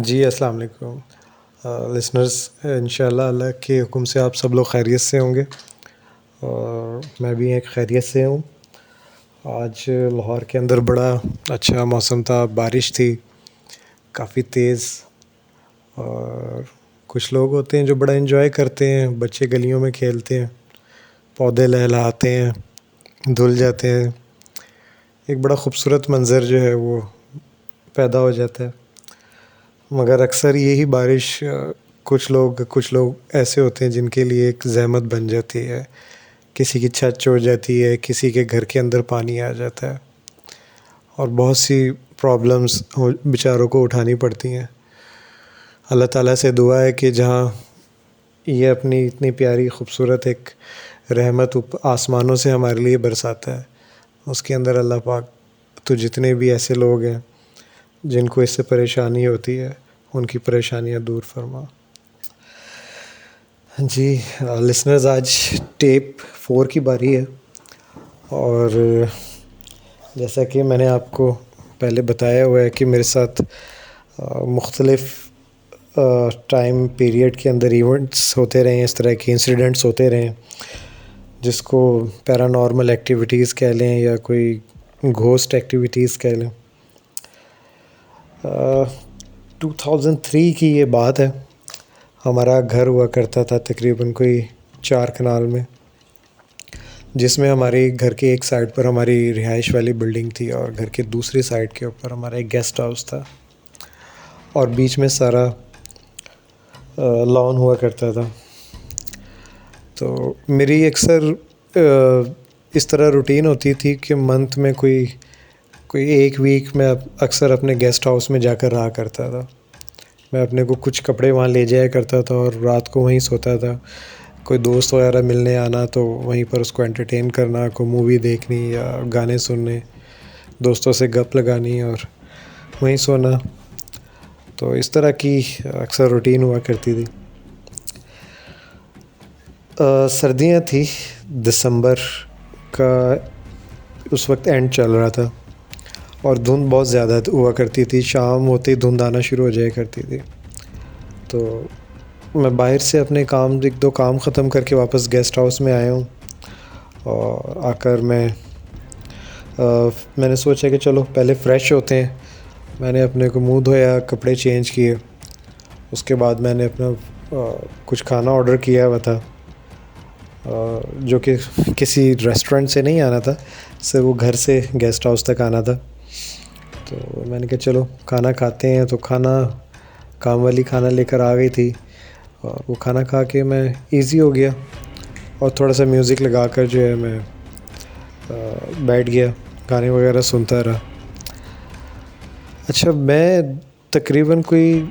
जी, अस्सलाम वालेकुम। लिसनर्स, इंशाल्लाह अल्लाह के हुक्म से आप सब लोग खैरियत से होंगे और मैं भी एक खैरियत से हूँ। आज लाहौर के अंदर बड़ा अच्छा मौसम था, बारिश थी काफ़ी तेज़। और कुछ लोग होते हैं जो बड़ा एंजॉय करते हैं, बच्चे गलियों में खेलते हैं, पौधे लहलहाते हैं, धुल जाते हैं। एक बड़ा खूबसूरत मंज़र जो है वो पैदा हो जाता है। मगर अक्सर यही बारिश कुछ लोग ऐसे होते हैं जिनके लिए एक ज़हमत बन जाती है। किसी की छत चढ़ जाती है, किसी के घर के अंदर पानी आ जाता है और बहुत सी प्रॉब्लम्स हो बेचारों को उठानी पड़ती हैं। अल्लाह ताला से दुआ है कि जहाँ ये अपनी इतनी प्यारी खूबसूरत एक रहमत आसमानों से हमारे लिए बरसाता है, उसके अंदर अल्लाह पाक तो जितने भी ऐसे लोग हैं जिनको इससे परेशानी होती है उनकी परेशानियाँ दूर फरमा। जी लिसनर्स, आज टेप 4 की बारी है और जैसा कि मैंने आपको पहले बताया हुआ है कि मेरे साथ मुख्तलिफ़ टाइम पीरियड के अंदर इवेंट्स होते रहे हैं, इस तरह के इंसिडेंट्स होते रहे हैं जिसको पैरानॉर्मल एक्टिविटीज़ कह लें या कोई घोस्ट एक्टिविटीज़ कह लें। 2003 की ये बात है। हमारा घर हुआ करता था तकरीबन कोई 4 कनाल में, जिसमें हमारे घर के एक साइड पर हमारी रिहाइश वाली बिल्डिंग थी और घर के दूसरी साइड के ऊपर हमारा एक गेस्ट हाउस था और बीच में सारा लॉन हुआ करता था। तो मेरी अक्सर इस तरह रूटीन होती थी कि मंथ में कोई कोई एक वीक में अक्सर अपने गेस्ट हाउस में जाकर रहा करता था। मैं अपने को कुछ कपड़े वहाँ ले जाया करता था और रात को वहीं सोता था। कोई दोस्त वगैरह मिलने आना तो वहीं पर उसको एंटरटेन करना, कोई मूवी देखनी या गाने सुनने, दोस्तों से गप लगानी और वहीं सोना। तो इस तरह की अक्सर रूटीन हुआ करती थी। सर्दियाँ थी, दिसंबर का उस वक्त एंड चल रहा था और धुंध बहुत ज़्यादा हुआ करती थी। शाम होते ही धुंध आना शुरू हो जाया करती थी। तो मैं बाहर से अपने एक दो काम ख़त्म करके वापस गेस्ट हाउस में आया हूँ और आकर मैंने सोचा कि चलो पहले फ़्रेश होते हैं। मैंने अपने को मुँह धोया, कपड़े चेंज किए, उसके बाद मैंने अपना कुछ खाना ऑर्डर किया हुआ था जो कि किसी रेस्टोरेंट से नहीं आना था, सिर्फ वो घर से गेस्ट हाउस तक आना था। तो मैंने कहा चलो खाना खाते हैं। तो काम वाली खाना लेकर आ गई थी और वो खाना खा के मैं इजी हो गया और थोड़ा सा म्यूज़िक लगा कर जो है मैं बैठ गया, गाने वगैरह सुनता रहा। अच्छा, मैं तकरीबन कोई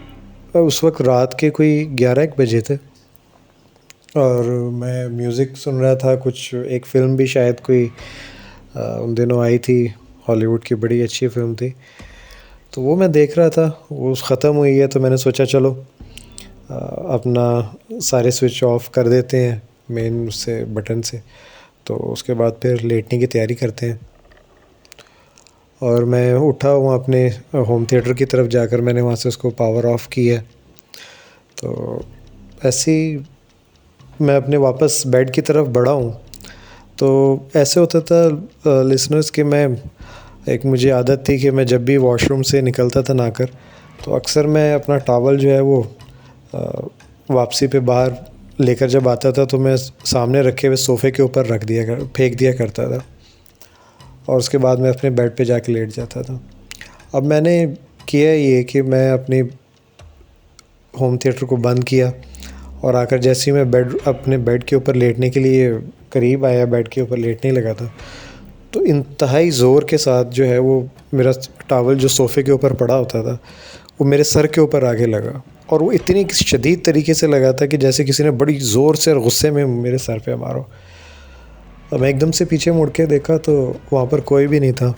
उस वक्त रात के कोई 11-1 बजे थे और मैं म्यूज़िक सुन रहा था। कुछ एक फ़िल्म भी शायद कोई उन दिनों आई थी, हॉलीवुड की बड़ी अच्छी फ़िल्म थी, तो वो मैं देख रहा था। वो ख़त्म हुई है तो मैंने सोचा चलो अपना सारे स्विच ऑफ कर देते हैं मेन उससे बटन से, तो उसके बाद फिर लेटने की तैयारी करते हैं। और मैं उठा हुआ अपने होम थिएटर की तरफ जाकर मैंने वहाँ से उसको पावर ऑफ किया। तो ऐसे ही मैं अपने वापस बेड की तरफ बढ़ा हूँ तो ऐसे होता था लिसनर्स कि मुझे आदत थी कि मैं जब भी वॉशरूम से निकलता था नहाकर, तो अक्सर मैं अपना टॉवल जो है वो वापसी पे बाहर लेकर जब आता था तो मैं सामने रखे हुए सोफ़े के ऊपर फेंक दिया करता था और उसके बाद मैं अपने बेड पे जाके लेट जाता था। अब मैंने किया ये कि मैं अपनी होम थिएटर को बंद किया और आकर जैसे ही मैं अपने बेड के ऊपर लेटने के लिए करीब आया, बेड के ऊपर लेटने लगा था, तो इंतहाई ज़ोर के साथ जो है वो मेरा टॉवल जो सोफ़े के ऊपर पड़ा होता था वो मेरे सर के ऊपर आके लगा और वो इतनी शदीद तरीके से लगा था कि जैसे किसी ने बड़ी ज़ोर से और गुस्से में मेरे सर पे मारो। और मैं एकदम से पीछे मुड़ के देखा तो वहाँ पर कोई भी नहीं था।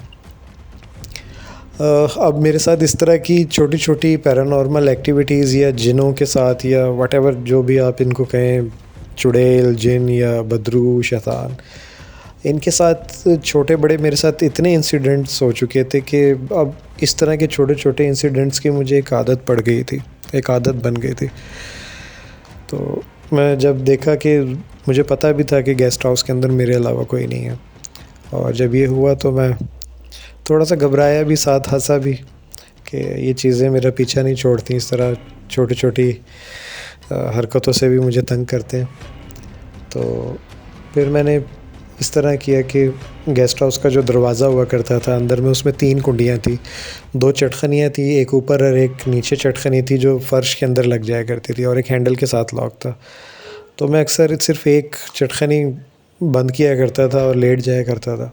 अब मेरे साथ इस तरह की छोटी छोटी पैरानॉर्मल एक्टिविटीज़ या जिनों के साथ या व्हाटएवर जो भी आप इनको कहें, चुड़ैल, जिन या बदरू, शैतान, इनके साथ छोटे बड़े मेरे साथ इतने इंसिडेंट्स हो चुके थे कि अब इस तरह के छोटे छोटे इंसिडेंट्स की मुझे एक आदत पड़ गई थी, एक आदत बन गई थी। तो मैं जब देखा कि मुझे पता भी था कि गेस्ट हाउस के अंदर मेरे अलावा कोई नहीं है, और जब ये हुआ तो मैं थोड़ा सा घबराया भी, साथ हंसा भी कि ये चीज़ें मेरा पीछा नहीं छोड़ती, इस तरह छोटी छोटी हरकतों से भी मुझे तंग करते हैं। तो फिर मैंने इस तरह किया कि गेस्ट हाउस का जो दरवाज़ा हुआ करता था अंदर में, उसमें 3 कुंडियाँ थी, 2 चटखनियाँ थी, एक ऊपर और एक नीचे चटखनी थी जो फ़र्श के अंदर लग जाया करती थी, और एक हैंडल के साथ लॉक था। तो मैं अक्सर सिर्फ़ एक चटखनी बंद किया करता था और लेट जाया करता था।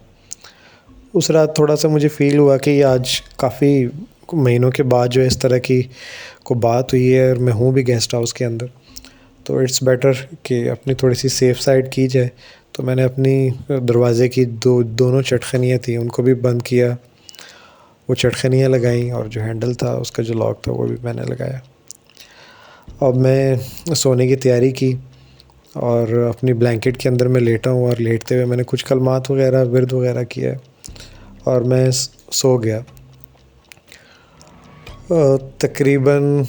उस रात थोड़ा सा मुझे फ़ील हुआ कि आज काफ़ी महीनों के बाद जो इस तरह की को बात हुई है और मैं हूँ भी गेस्ट हाउस के अंदर, तो इट्स बेटर कि अपनी थोड़ी सी सेफ़ साइड की जाए। तो मैंने अपनी दरवाज़े की दोनों चटखनियाँ थी उनको भी बंद किया, वो चटखनियाँ लगाईं, और जो हैंडल था उसका जो लॉक था वो भी मैंने लगाया। अब मैं सोने की तैयारी की और अपनी ब्लैंकेट के अंदर मैं लेटा हूँ, और लेटते हुए मैंने कुछ कलमात वगैरह विर्द वगैरह किया और मैं सो गया। तकरीबन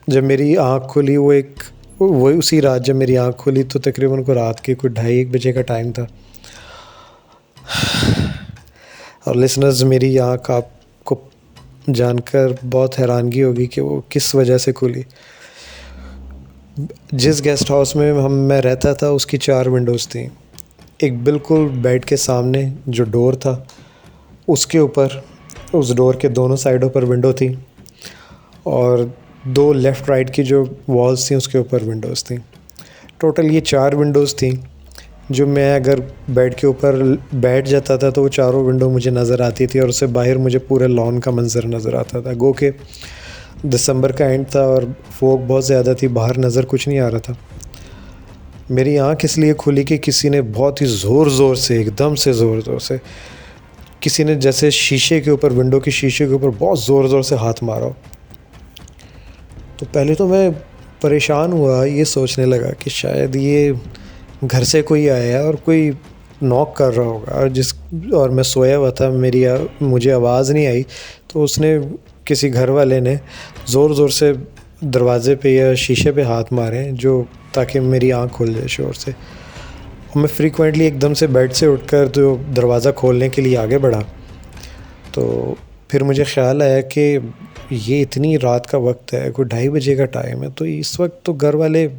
जब मेरी आँख खुली, वो उसी रात जब मेरी आँख खुली तो तकरीबन को रात के कुछ 2:30-1 बजे का टाइम था। और लिसनर्स, मेरी आँख आपको जानकर बहुत हैरानगी होगी कि वो किस वजह से खुली। जिस गेस्ट हाउस में मैं रहता था उसकी 4 विंडोज़ थी। एक बिल्कुल बेड के सामने जो डोर था उसके ऊपर, उस डोर के दोनों साइडों पर विंडो थी, और 2 लेफ़्ट राइट की जो वॉल्स थी उसके ऊपर विंडोज़ थी। टोटल ये 4 विंडोज़ थी, जो मैं अगर बेड के ऊपर बैठ जाता था तो वो चारों विंडो मुझे नज़र आती थी, और उससे बाहर मुझे पूरे लॉन का मंज़र नज़र आता था। गो के दिसंबर का एंड था और फॉग बहुत ज़्यादा थी, बाहर नज़र कुछ नहीं आ रहा था। मेरी आँख इसलिए खुली कि किसी ने बहुत ही ज़ोर से, एकदम से ज़ोर से, किसी ने जैसे शीशे के ऊपर, विंडो के शीशे के ऊपर बहुत ज़ोर से हाथ मारा। तो पहले तो मैं परेशान हुआ, ये सोचने लगा कि शायद ये घर से कोई आया है और कोई नॉक कर रहा होगा, और मैं सोया हुआ था, मुझे आवाज़ नहीं आई, तो उसने, किसी घर वाले ने ज़ोर से दरवाज़े पे या शीशे पे हाथ मारे, जो ताकि मेरी आँख खुल जाए शोर से। और मैं फ्रीक्वेंटली एकदम से बेड से उठकर तो दरवाज़ा खोलने के लिए आगे बढ़ा, तो फिर मुझे ख़्याल आया कि ये इतनी रात का वक्त है, कोई 2:30 बजे का टाइम है, तो इस वक्त तो घर वाले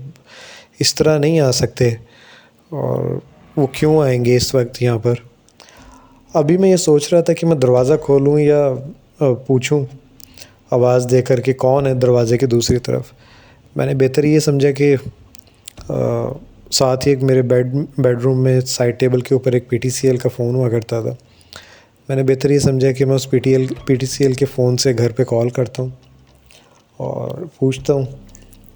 इस तरह नहीं आ सकते, और वो क्यों आएंगे इस वक्त यहाँ पर। अभी मैं ये सोच रहा था कि मैं दरवाज़ा खोलूँ या पूछूँ आवाज़ देकर कि कौन है दरवाज़े के दूसरी तरफ। मैंने बेहतर ये समझा कि साथ ही एक मेरे बेडरूम में साइड टेबल के ऊपर एक पीटीसीएल का फ़ोन हुआ करता था। मैंने बेहतर ये समझा कि मैं उस पीटीसीएल के फ़ोन से घर पे कॉल करता हूँ और पूछता हूँ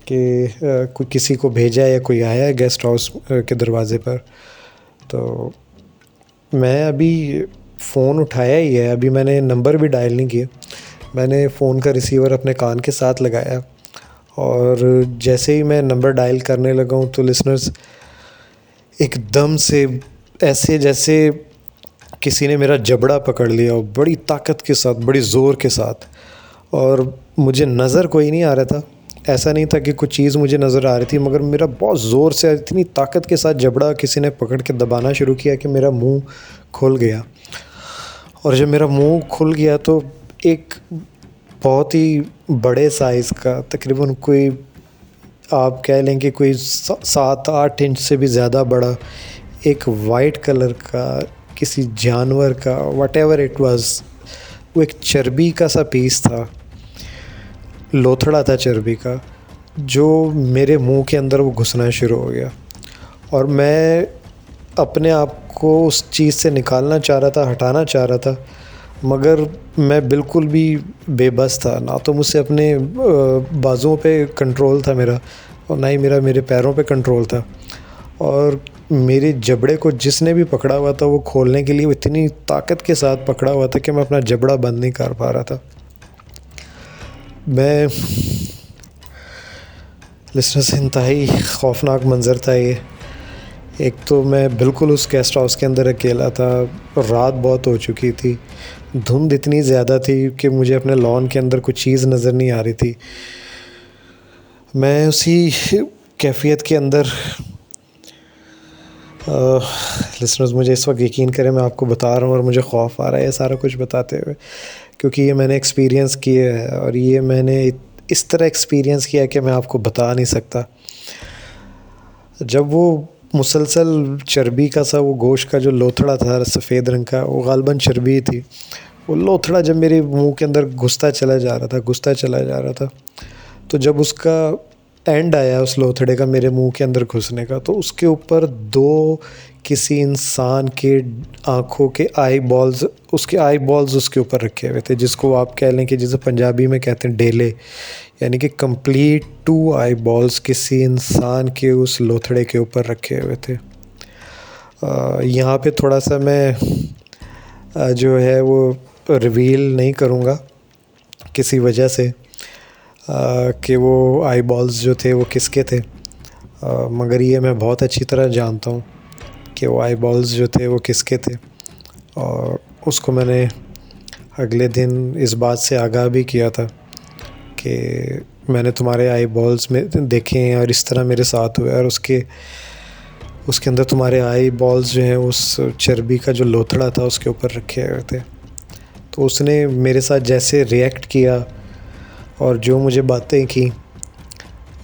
कि कोई किसी को भेजा है या कोई आया है गेस्ट हाउस के दरवाज़े पर। तो मैं अभी फ़ोन उठाया ही है, अभी मैंने नंबर भी डायल नहीं किया। मैंने फ़ोन का रिसीवर अपने कान के साथ लगाया, और जैसे ही मैं नंबर डायल करने लगा हूँ तो लिसनर्स, एकदम से ऐसे जैसे किसी ने मेरा जबड़ा पकड़ लिया, और बड़ी ताकत के साथ, बड़ी ज़ोर के साथ, और मुझे नज़र कोई नहीं आ रहा था। ऐसा नहीं था कि कुछ चीज़ मुझे नज़र आ रही थी, मगर मेरा बहुत ज़ोर से, इतनी ताकत के साथ जबड़ा किसी ने पकड़ के दबाना शुरू किया कि मेरा मुंह खुल गया। और जब मेरा मुंह खुल गया तो एक बहुत ही बड़े साइज़ का, तकरीबन कोई, आप कह लें कि कोई 7-8 इंच से भी ज़्यादा बड़ा, एक वाइट कलर का किसी जानवर का, व्हाटएवर इट वाज़, वो एक चर्बी का सा पीस था, लोथड़ा था चर्बी का, जो मेरे मुंह के अंदर वो घुसना शुरू हो गया। और मैं अपने आप को उस चीज़ से निकालना चाह रहा था, हटाना चाह रहा था, मगर मैं बिल्कुल भी बेबस था। ना तो मुझसे अपने बाजुओं पे कंट्रोल था मेरा, और ना ही मेरे पैरों पे कंट्रोल था। और मेरे जबड़े को जिसने भी पकड़ा हुआ था वो खोलने के लिए वो इतनी ताकत के साथ पकड़ा हुआ था कि मैं अपना जबड़ा बंद नहीं कर पा रहा था। मैं लिसनर्स, इंतहाई खौफनाक मंज़र था ये। एक तो मैं बिल्कुल उस गेस्ट हाउस के अंदर अकेला था, रात बहुत हो चुकी थी, धुंध इतनी ज़्यादा थी कि मुझे अपने लॉन के अंदर कुछ चीज़ नज़र नहीं आ रही थी। मैं उसी कैफ़ियत के अंदर लिसनर्स मुझे इस वक्त यकीन करें, मैं आपको बता रहा हूँ और मुझे खौफ आ रहा है ये सारा कुछ बताते हुए, क्योंकि ये मैंने एक्सपीरियंस किया है और ये मैंने इस तरह एक्सपीरियंस किया है कि मैं आपको बता नहीं सकता। जब वो मुसलसल चर्बी का सा वो गोश्त का जो लोथड़ा था सफ़ेद रंग का, वो ग़ालिबन चर्बी थी, वो लोथड़ा जब मेरे मुंह के अंदर घुसता चला जा रहा था, तो जब उसका एंड आया उस लोथड़े का मेरे मुंह के अंदर घुसने का, तो उसके ऊपर दो किसी इंसान के आँखों के आई बॉल्स, उसके आई बॉल्स उसके ऊपर रखे हुए थे, जिसको आप कह लें कि जिसे पंजाबी में कहते हैं डेले, यानी कि कंप्लीट 2 आई बॉल्स किसी इंसान के उस लोथड़े के ऊपर रखे हुए थे। यहाँ पे थोड़ा सा मैं जो है वो रिवील नहीं करूँगा किसी वजह से कि वो आई बॉल्स जो थे वो किसके थे, मगर ये मैं बहुत अच्छी तरह जानता हूँ कि वो आई बॉल्स जो थे वो किसके थे। और उसको मैंने अगले दिन इस बात से आगाह भी किया था कि मैंने तुम्हारे आई बॉल्स में देखे हैं और इस तरह मेरे साथ हुआ, और उसके अंदर तुम्हारे आई बॉल्स जो हैं उस चर्बी का जो लोथड़ा था उसके ऊपर रखे हुए थे। तो उसने मेरे साथ जैसे रिएक्ट किया और जो मुझे बातें की,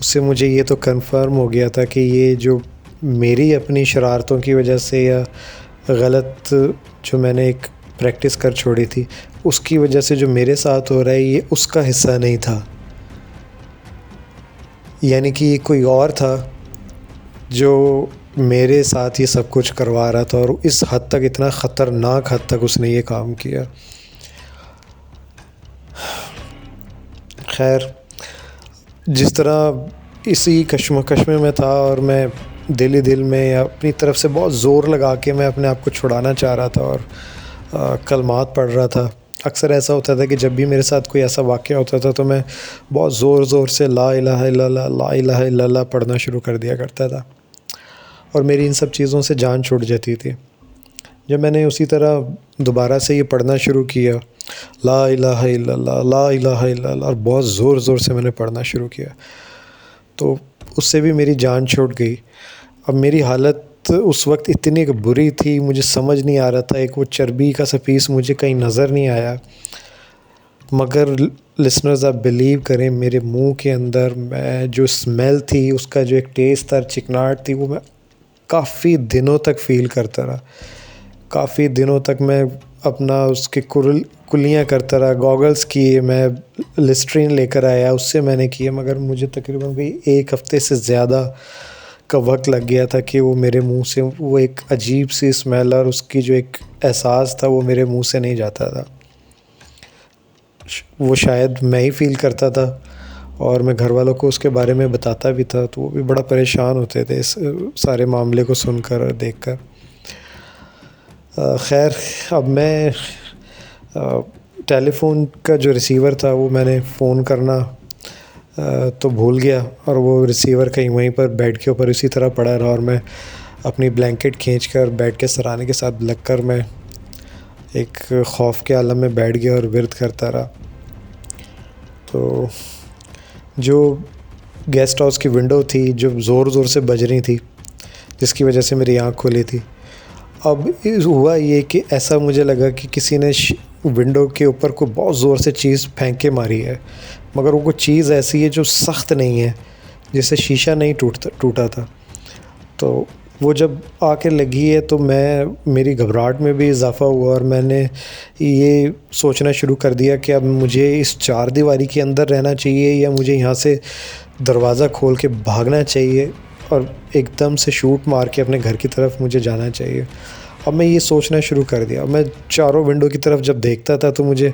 उससे मुझे ये तो कंफर्म हो गया था कि ये जो मेरी अपनी शरारतों की वजह से या गलत जो मैंने एक प्रैक्टिस कर छोड़ी थी उसकी वजह से जो मेरे साथ हो रहा है ये उसका हिस्सा नहीं था, यानी कि ये कोई और था जो मेरे साथ ये सब कुछ करवा रहा था, और इस हद तक, इतना ख़तरनाक हद तक उसने ये काम किया। खैर, जिस तरह इसी कश्मकश में मैं था और मैं दिल ही दिल में अपनी तरफ से बहुत ज़ोर लगा के मैं अपने आप को छुड़ाना चाह रहा था और कलमात पढ़ रहा था। अक्सर ऐसा होता था कि जब भी मेरे साथ कोई ऐसा वाक़या होता था तो मैं बहुत ज़ोर ज़ोर से ला इलाहा इल्लल्लाह, ला इलाहा इल्लल्लाह पढ़ना शुरू कर दिया करता था और मेरी इन सब चीज़ों से जान छूट जाती थी। जब मैंने उसी तरह दोबारा से ये पढ़ना शुरू किया, ला इलाहा इल्लल्लाह, ला इलाहा इल्लल्लाह, और बहुत ज़ोर ज़ोर से मैंने पढ़ना शुरू किया, तो उससे भी मेरी जान छूट गई। अब मेरी हालत उस वक्त इतनी बुरी थी, मुझे समझ नहीं आ रहा था, एक वो चर्बी का सा पीस मुझे कहीं नज़र नहीं आया, मगर लिसनर्स आप बिलीव करें, मेरे मुंह के अंदर मैं जो स्मेल थी, उसका जो एक टेस्ट था, चिकनाहट थी, वो मैं काफ़ी दिनों तक फ़ील करता रहा। काफ़ी दिनों तक मैं अपना उसके कुल्लियाँ करता रहा, गॉगल्स किए, मैं लिस्ट्रीन लेकर आया, उससे मैंने किए, मगर मुझे तकरीबन कोई 1 हफ़्ते से ज़्यादा का वक्त लग गया था कि वो मेरे मुंह से वो एक अजीब सी स्मेल और उसकी जो एक एहसास था वो मेरे मुंह से नहीं जाता था। वो शायद मैं ही फ़ील करता था और मैं घर वालों को उसके बारे में बताता भी था, तो वो भी बड़ा परेशान होते थे इस सारे मामले को सुनकर और देखकर। खैर, अब मैं टेलीफ़ोन का जो रिसीवर था वो मैंने फ़ोन करना तो भूल गया, और वो रिसीवर कहीं वहीं पर बेड के ऊपर इसी तरह पड़ा रहा, और मैं अपनी ब्लैंकेट खींचकर बेड के सराहने के साथ लगकर मैं एक खौफ के आलम में बैठ गया और विर्द करता रहा। तो जो गेस्ट हाउस की विंडो थी जो ज़ोर ज़ोर से बज रही थी, जिसकी वजह से मेरी आँख खुली थी, अब हुआ ये कि ऐसा मुझे लगा कि किसी ने विंडो के ऊपर कोई बहुत ज़ोर से चीज़ फेंक के मारी है, मगर वो कोई चीज़ ऐसी है जो सख्त नहीं है, जिससे शीशा नहीं टूटा था। तो वो जब आके लगी है तो मेरी घबराहट में भी इजाफ़ा हुआ और मैंने ये सोचना शुरू कर दिया कि अब मुझे इस चारदीवारी के अंदर रहना चाहिए या मुझे यहाँ से दरवाज़ा खोल के भागना चाहिए और एकदम से शूट मार के अपने घर की तरफ मुझे जाना चाहिए। अब मैं ये सोचना शुरू कर दिया। मैं चारों विंडो की तरफ जब देखता था तो मुझे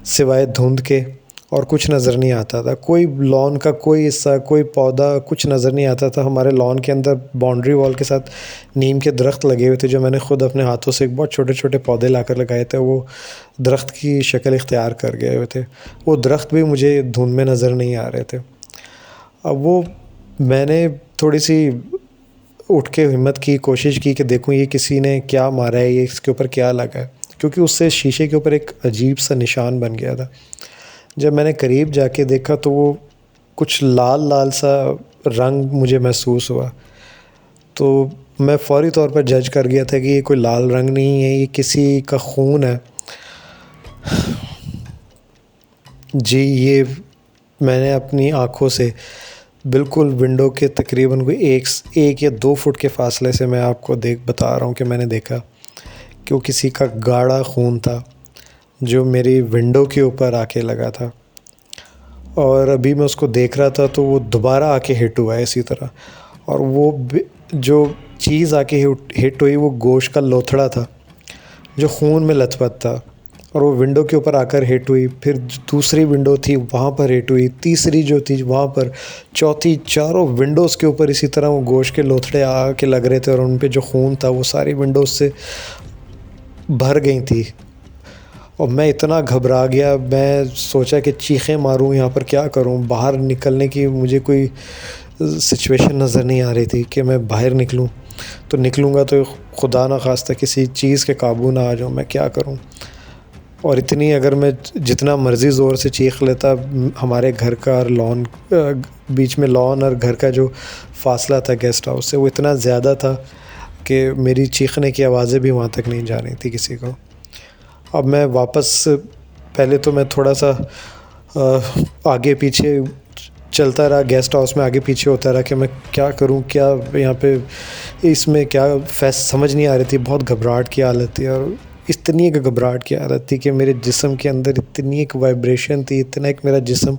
सिवाय धुंध के और कुछ नज़र नहीं आता था। कोई लॉन का कोई हिस्सा, कोई पौधा, कुछ नज़र नहीं आता था। हमारे लॉन के अंदर बाउंड्री वॉल के साथ नीम के दरख्त लगे हुए थे, जो मैंने ख़ुद अपने हाथों से बहुत छोटे-छोटे पौधे लाकर लगाए थे। वो दरख्त की शक्ल इख्तियार कर गए हुए थे। वो दरख्त भी मुझे धुंध में नज़र नहीं आ रहे थे। अब वो मैंने थोड़ी सी उठ के हिम्मत की, कोशिश की कि देखूँ ये किसी ने क्या मारा है, ये इसके ऊपर क्या लगा है, क्योंकि उससे शीशे के ऊपर एक अजीब सा निशान बन गया था। जब मैंने करीब जाके देखा तो वो कुछ लाल लाल सा रंग मुझे महसूस हुआ। तो मैं फ़ौरी तौर पर जज कर गया था कि ये कोई लाल रंग नहीं है, ये किसी का खून है। जी, ये मैंने अपनी आँखों से बिल्कुल विंडो के तकरीबन कोई 1 या 2 फुट के फ़ासले से मैं आपको बता रहा हूँ कि मैंने देखा कि वो किसी का गाढ़ा खून था, जो मेरी विंडो के ऊपर आके लगा था। और अभी मैं उसको देख रहा था तो वो दोबारा आके हिट हुआ है इसी तरह, और वो जो चीज़ आके हिट हुई वो गोश्त का लोथड़ा था जो खून में लथपथ था, और वो विंडो के ऊपर आकर हिट हुई। फिर दूसरी विंडो थी वहाँ पर हिट हुई, तीसरी जो थी वहाँ पर, चौथी, चारों विंडोज़ के ऊपर इसी तरह वो गोश्त के लोथड़े आके लग रहे थे, और उन पे जो खून था वो सारी विंडोज़ से भर गई थी। और मैं इतना घबरा गया, मैं सोचा कि चीखें मारूं, यहाँ पर क्या करूं, बाहर निकलने की मुझे कोई सिचुएशन नज़र नहीं आ रही थी कि मैं बाहर निकलूं। तो निकलूँगा तो खुदा न खास्ता किसी चीज़ के काबू ना आ जाऊँ, मैं क्या करूं। और इतनी अगर मैं जितना मर्ज़ी ज़ोर से चीख लेता, हमारे घर का और लॉन बीच में लॉन और घर का जो फ़ासला था गेस्ट हाउस से, वो इतना ज़्यादा था कि मेरी चीखने की आवाज़ें भी वहाँ तक नहीं जा रही थी किसी को। अब मैं वापस, पहले तो मैं थोड़ा सा आगे पीछे चलता रहा, गेस्ट हाउस में आगे पीछे होता रहा कि मैं क्या करूं, क्या यहाँ पे इसमें क्या समझ नहीं आ रही थी। बहुत घबराहट की हालत थी, और इतनी एक घबराहट की हालत थी कि मेरे जिस्म के अंदर इतनी एक वाइब्रेशन थी, इतना एक मेरा जिस्म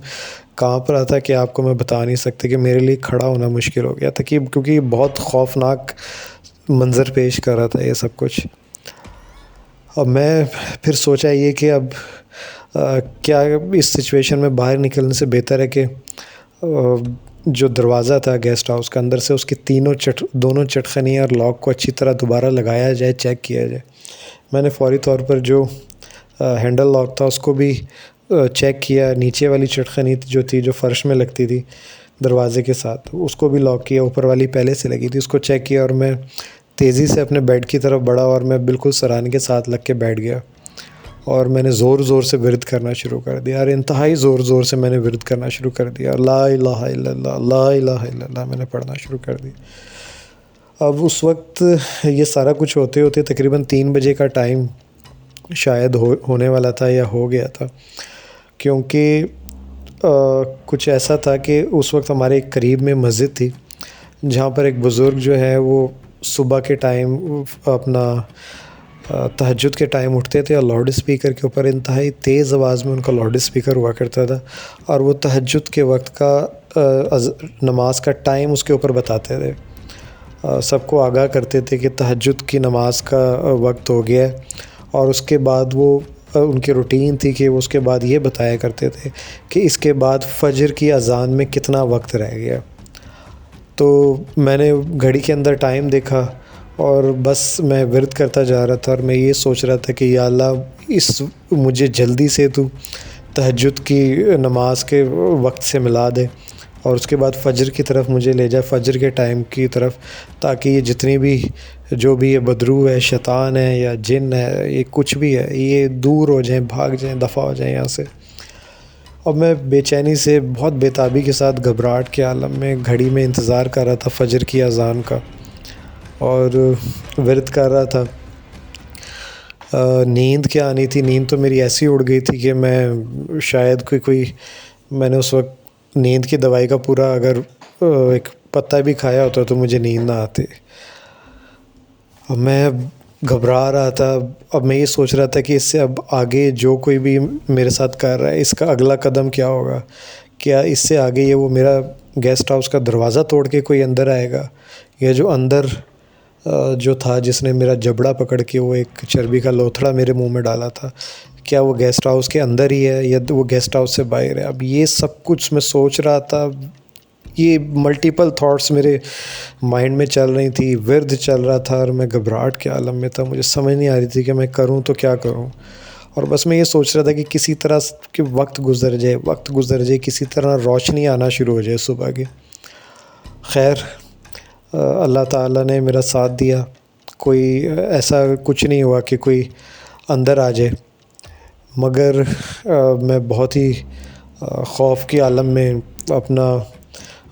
काँप रहा था कि आपको मैं बता नहीं सकता कि मेरे लिए खड़ा होना मुश्किल हो गया था, कि क्योंकि बहुत खौफनाक मंज़र पेश कर रहा था ये सब कुछ। अब मैं फिर सोचा ये कि अब क्या इस सिचुएशन में बाहर निकलने से बेहतर है कि जो दरवाज़ा था गेस्ट हाउस का, अंदर से उसकी दोनों चटखनी और लॉक को अच्छी तरह दोबारा लगाया जाए, चेक किया जाए। मैंने फ़ौरी तौर पर जो हैंडल लॉक था उसको भी चेक किया, नीचे वाली चटखनी जो थी जो फ़र्श में लगती थी दरवाज़े के साथ, उसको भी लॉक किया, ऊपर वाली पहले से लगी थी उसको चेक किया, और मैं तेज़ी से अपने बेड की तरफ बढ़ा और मैं बिल्कुल सराहने के साथ लग के बैठ गया, और मैंने ज़ोर ज़ोर से विर्द करना शुरू कर दिया, और इंतहाई ज़ोर ज़ोर से मैंने विर्द करना शुरू कर दिया, ला इलाहा इल्लल्लाह, ला इलाहा इल्लल्लाह मैंने पढ़ना शुरू कर दिया। अब उस वक्त ये सारा कुछ होते होते तकरीबन 3 बजे का टाइम शायद होने वाला था या हो गया था, क्योंकि कुछ ऐसा था कि उस वक्त हमारे करीब में मस्जिद थी, जहाँ पर एक बुज़ुर्ग जो है वो सुबह के टाइम अपना तहज्जुद के टाइम उठते थे, और लाउड स्पीकर के ऊपर इंतहाई तेज़ आवाज़ में उनका लाउड स्पीकर हुआ करता था, और वो तहज्जुद के वक्त का नमाज का टाइम उसके ऊपर बताते थे, सबको आगाह करते थे कि तहज्जुद की नमाज का वक्त हो गया है। और उसके बाद वो उनकी रूटीन थी कि वो उसके बाद ये बताया करते थे कि इसके बाद फ़जर की अज़ान में कितना वक्त रह गया। तो मैंने घड़ी के अंदर टाइम देखा, और बस मैं विर्द करता जा रहा था, और मैं ये सोच रहा था कि या अल्लाह मुझे जल्दी से तू तहज्जुद की नमाज के वक्त से मिला दे, और उसके बाद फ़जर की तरफ मुझे ले जाए, फ़जर के टाइम की तरफ, ताकि ये जितनी भी जो भी ये बदरू है, शैतान है या जिन है, ये कुछ भी है, ये दूर हो जाएं, भाग जाएं, दफ़ा हो जाएं यहाँ से। और मैं बेचैनी से, बहुत बेताबी के साथ, घबराहट के आलम में घड़ी में इंतज़ार कर रहा था फ़जर की अज़ान का, और विर्द कर रहा था। नींद क्या आनी थी, नींद तो मेरी ऐसी उड़ गई थी कि मैं शायद कोई मैंने उस वक्त नींद की दवाई का पूरा अगर एक पत्ता भी खाया होता तो मुझे नींद ना आती। अब मैं घबरा रहा था, अब मैं ये सोच रहा था कि इससे अब आगे जो कोई भी मेरे साथ कर रहा है, इसका अगला कदम क्या होगा। क्या इससे आगे ये वो मेरा गेस्ट हाउस का दरवाज़ा तोड़ के कोई अंदर आएगा, या जो अंदर जो था जिसने मेरा जबड़ा पकड़ के वो एक चर्बी का लोथड़ा मेरे मुंह में डाला था, क्या वो गेस्ट हाउस के अंदर ही है या वो गेस्ट हाउस से बाहर है। अब ये सब कुछ मैं सोच रहा था, ये मल्टीपल थॉट्स मेरे माइंड में चल रही थी, विर्द चल रहा था, और मैं घबराहट के आलम में था। मुझे समझ नहीं आ रही थी कि मैं करूं तो क्या करूं, और बस मैं ये सोच रहा था कि किसी तरह कि वक्त गुज़र जाए, किसी तरह रोशनी आना शुरू हो जाए सुबह की। खैर, अल्लाह ताला ने मेरा साथ दिया। कोई ऐसा कुछ नहीं हुआ कि कोई अंदर आ जाए, मगर मैं बहुत ही खौफ़ के आलम में अपना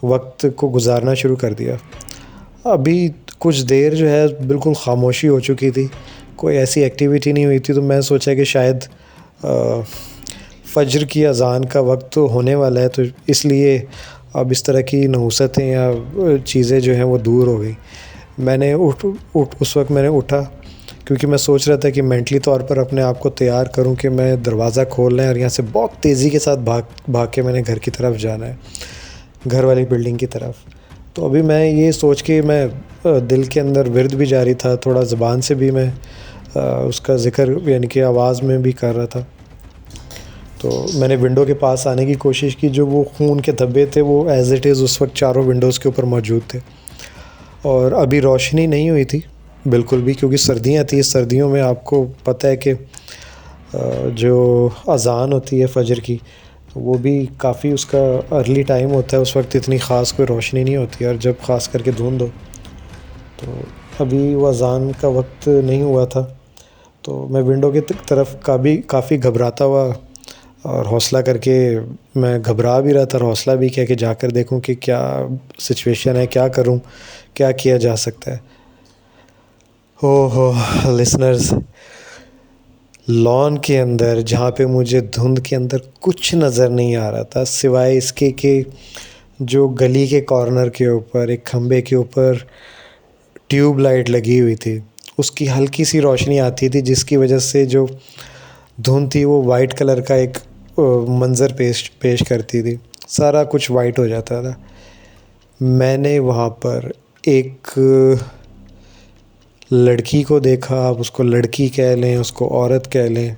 वक्त को गुजारना शुरू कर दिया। अभी कुछ देर जो है बिल्कुल ख़ामोशी हो चुकी थी, कोई ऐसी एक्टिविटी नहीं हुई थी, तो मैं सोचा कि शायद फ़ज्र की अज़ान का वक्त तो होने वाला है, तो इसलिए अब इस तरह की नहुसतें या चीज़ें जो हैं वो दूर हो गई। मैंने उस वक्त मैंने उठा, क्योंकि मैं सोच रहा था कि मेंटली तौर पर अपने आप को तैयार करूं कि मैं दरवाज़ा खोलना है और यहाँ से बहुत तेज़ी के साथ भाग के मैंने घर की तरफ जाना है, घर वाली बिल्डिंग की तरफ। तो अभी मैं ये सोच के मैं दिल के अंदर विर्द भी जारी था, थोड़ा ज़बान से भी मैं उसका ज़िक्र यानी कि आवाज़ में भी कर रहा था। तो मैंने विंडो के पास आने की कोशिश की। जो वो खून के धब्बे थे वो एज़ इट इज़ उस वक्त चारों विंडोज़ के ऊपर मौजूद थे, और अभी रोशनी नहीं हुई थी बिल्कुल भी, क्योंकि सर्दियाँ थी। सर्दियों में आपको पता है कि जो अज़ान होती है फ़ज्र की, वो भी काफ़ी उसका अर्ली टाइम होता है। उस वक्त इतनी ख़ास कोई रोशनी नहीं होती, और जब ख़ास करके धुंध हो। तो अभी वो अज़ान का वक्त नहीं हुआ था, तो मैं विंडो की तरफ काफ़ी घबराता हुआ और हौसला करके, मैं घबरा भी रहा था और हौसला भी किया कि जाकर देखूं कि क्या सिचुएशन है, क्या करूं, क्या किया जा सकता है। हो लिसनर्स, लॉन के अंदर, जहाँ पे मुझे धुंध के अंदर कुछ नज़र नहीं आ रहा था, सिवाय इसके कि जो गली के कॉर्नर के ऊपर एक खंबे के ऊपर ट्यूब लाइट लगी हुई थी, उसकी हल्की सी रोशनी आती थी, जिसकी वजह से जो धुंध थी वो वाइट कलर का एक मंज़र पेश करती थी। सारा कुछ वाइट हो जाता था। मैंने वहाँ पर एक लड़की को देखा। आप उसको लड़की कह लें, उसको औरत कह लें,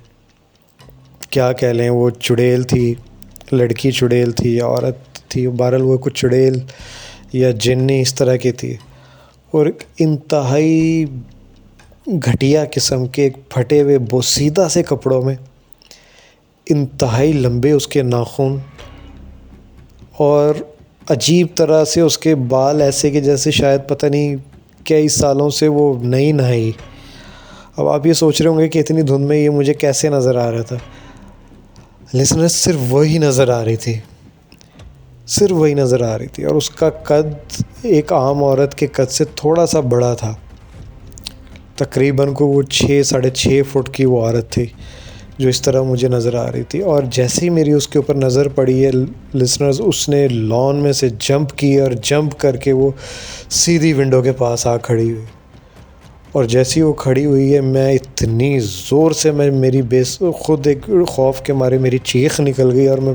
क्या कह लें, वो चुड़ैल थी, लड़की चुड़ैल थी या औरत थी, बहरहाल वो कुछ चुड़ैल या जिन्नी इस तरह की थी। और एक इंतहाई घटिया किस्म के एक फटे हुए बोसीदा से कपड़ों में, इंतहाई लंबे उसके नाखून, और अजीब तरह से उसके बाल ऐसे कि जैसे शायद पता नहीं कई सालों से वो नहीं नहाई। अब आप ये सोच रहे होंगे कि इतनी धुंध में ये मुझे कैसे नज़र आ रहा था। लिसनर्स, सिर्फ वही नज़र आ रही थी, सिर्फ वही नज़र आ रही थी। और उसका कद एक आम औरत के कद से थोड़ा सा बड़ा था। तकरीबन को वो 6-6.5 फुट की वो औरत थी, जो इस तरह मुझे नज़र आ रही थी। और जैसे ही मेरी उसके ऊपर नज़र पड़ी है लिसनर्स, उसने लॉन में से जंप की और जंप करके वो सीधी विंडो के पास आ खड़ी हुई। और जैसी वो खड़ी हुई है, मैं इतनी ज़ोर से, मेरी खुद एक खौफ के मारे मेरी चीख निकल गई, और मैं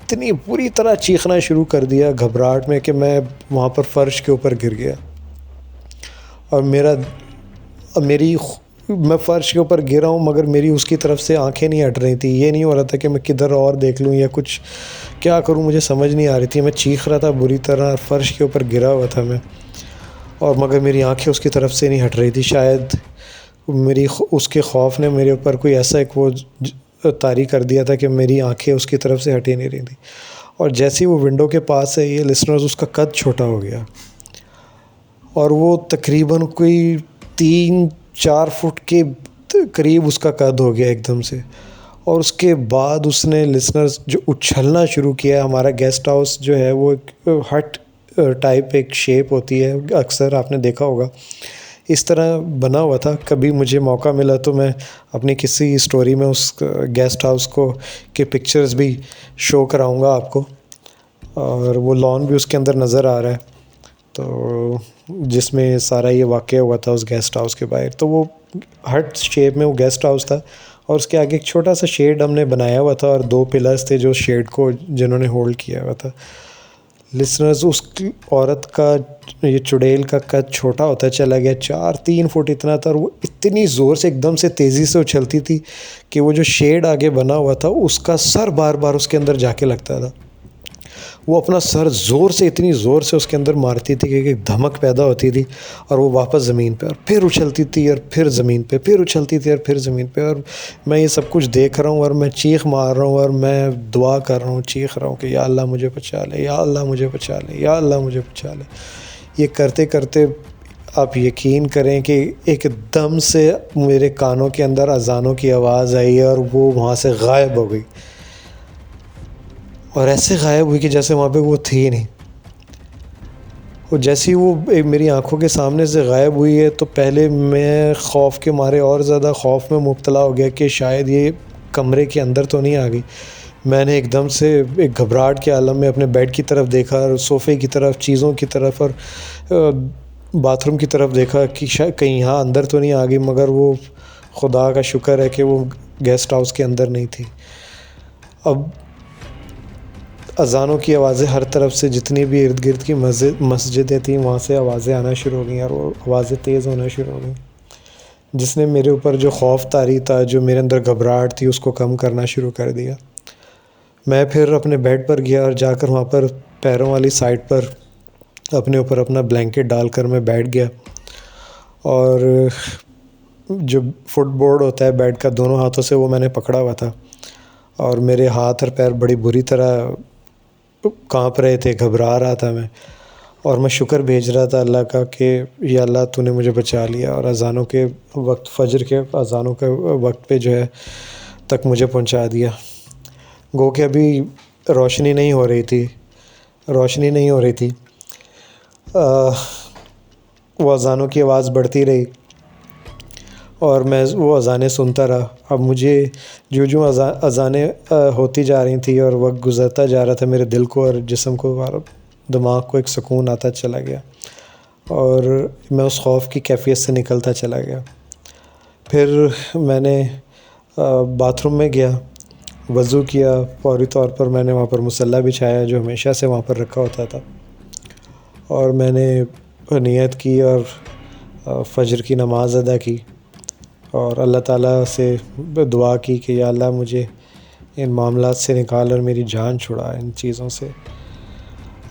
इतनी बुरी तरह चीखना शुरू कर दिया घबराहट में कि मैं वहाँ पर फ़र्श के ऊपर गिर गया। और मैं फ़र्श के ऊपर गिरा हूँ, मगर मेरी उसकी तरफ से आंखें नहीं हट रही थी। ये नहीं हो रहा था कि मैं किधर और देख लूँ या कुछ क्या करूँ, मुझे समझ नहीं आ रही थी। मैं चीख रहा था बुरी तरह, फ़र्श के ऊपर गिरा हुआ था मैं, और मगर मेरी आंखें उसकी तरफ से नहीं हट रही थी। शायद उसके खौफ ने मेरे ऊपर कोई ऐसा एक वो तारी कर दिया था कि मेरी आंखें उसकी तरफ से हट ही नहीं रही थी। और जैसे ही वो विंडो के पास है, ये लिसनर्स, उसका कद छोटा हो गया, और वो तकरीबन कोई 3-4 फुट के करीब उसका कद हो गया एकदम से। और उसके बाद उसने लिसनर्स जो उछलना शुरू किया। हमारा गेस्ट हाउस जो है वो एक हट टाइप एक शेप होती है, अक्सर आपने देखा होगा, इस तरह बना हुआ था। कभी मुझे मौका मिला तो मैं अपनी किसी स्टोरी में उस गेस्ट हाउस को के पिक्चर्स भी शो कराऊंगा आपको। और वो लॉन भी उसके अंदर नज़र आ रहा है, तो जिसमें सारा ये वाक़या हुआ था उस गेस्ट हाउस के बाहर। तो वो हट शेप में वो गेस्ट हाउस था, और उसके आगे एक छोटा सा शेड हमने बनाया हुआ था, और 2 पिलर्स थे जो शेड को जिन्होंने होल्ड किया हुआ था। लिसनर्स, उस औरत का, ये चुड़ैल का कद छोटा होता चला गया, 4-3 फुट इतना था, और वो इतनी ज़ोर से एकदम से तेज़ी से उछलती थी कि वो जो शेड आगे बना हुआ था उसका सर बार बार उसके अंदर जाके लगता था। वो अपना सर ज़ोर से, इतनी ज़ोर से उसके अंदर मारती थी कि एक धमक पैदा होती थी, और वो वापस ज़मीन पे, और फिर उछलती थी, और फिर ज़मीन पे, फिर उछलती थी, और फिर ज़मीन पे। और मैं ये सब कुछ देख रहा हूँ, और मैं चीख मार रहा हूँ, और मैं दुआ कर रहा हूँ, चीख रहा हूँ कि या अल्लाह मुझे बचा ले, या अल्लाह मुझे बचा ले, या अल्लाह मुझे बचा ले। ये करते करते आप यकीन करें कि एकदम से मेरे कानों के अंदर अज़ानों की आवाज़ आई और वो वहाँ से गायब हो गई, और ऐसे गायब हुई कि जैसे वहाँ पे वो थी ही नहीं। और जैसे ही वो मेरी आंखों के सामने से गायब हुई है, तो पहले मैं खौफ के मारे और ज़्यादा खौफ में मुब्तला हो गया कि शायद ये कमरे के अंदर तो नहीं आ गई। मैंने एकदम से एक घबराहट के आलम में अपने बेड की तरफ देखा और सोफ़े की तरफ, चीज़ों की तरफ और बाथरूम की तरफ देखा कि शायद कहीं यहाँ अंदर तो नहीं आ गई, मगर वो खुदा का शुक्र है कि वो गेस्ट हाउस के अंदर नहीं थी। अब अज़ानों की आवाज़ें हर तरफ से, जितनी भी इर्द गिर्द की मस्जिदें थीं वहाँ से आवाज़ें आना शुरू हो गई और वो आवाज़ें तेज़ होना शुरू हो गई, जिसने मेरे ऊपर जो खौफ तारी था, जो मेरे अंदर घबराहट थी, उसको कम करना शुरू कर दिया। मैं फिर अपने बेड पर गया और जाकर वहाँ पर पैरों वाली साइड पर अपने ऊपर अपना ब्लैंकेट डालकर मैं बैठ गया, और जो फुटबोर्ड होता है बेड का, दोनों हाथों से वो मैंने पकड़ा हुआ था, और मेरे हाथ और पैर बड़ी बुरी तरह काँप रहे थे, घबरा रहा था मैं, और मैं शुक्र भेज रहा था अल्लाह का कि या अल्लाह तूने मुझे बचा लिया और अज़ानों के वक्त, फ़जर के अज़ानों के वक्त पे जो है तक मुझे पहुंचा दिया। गो कि अभी रोशनी नहीं हो रही थी, रोशनी नहीं हो रही थी। वो अज़ानों की आवाज़ बढ़ती रही और मैं वो अज़ानें सुनता रहा। अब मुझे जो अज़ानें होती जा रही थी और वक्त गुज़रता जा रहा था, मेरे दिल को और जिस्म को और दिमाग को एक सुकून आता चला गया और मैं उस खौफ की कैफ़ियत से निकलता चला गया। फिर मैंने बाथरूम में गया, वज़ू किया, फौरी तौर पर मैंने वहाँ पर मुसल्ला बिछाया जो हमेशा से वहाँ पर रखा होता था, और मैंने नियत की और फ़जर की नमाज़ अदा की और अल्लाह ताला से दुआ की कि या अल्लाह मुझे इन मामलात से निकाल और मेरी जान छुड़ा इन चीज़ों से।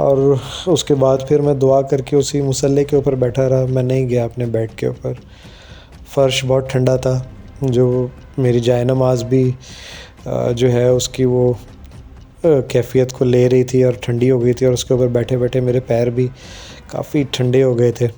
और उसके बाद फिर मैं दुआ करके उसी मुसल्ले के ऊपर बैठा रहा, मैं नहीं गया अपने बेड के ऊपर। फ़र्श बहुत ठंडा था, जो मेरी जाए नमाज़ भी जो है उसकी वो कैफ़ियत को ले रही थी और ठंडी हो गई थी, और उसके ऊपर बैठे बैठे मेरे पैर भी काफ़ी ठंडे हो गए थे।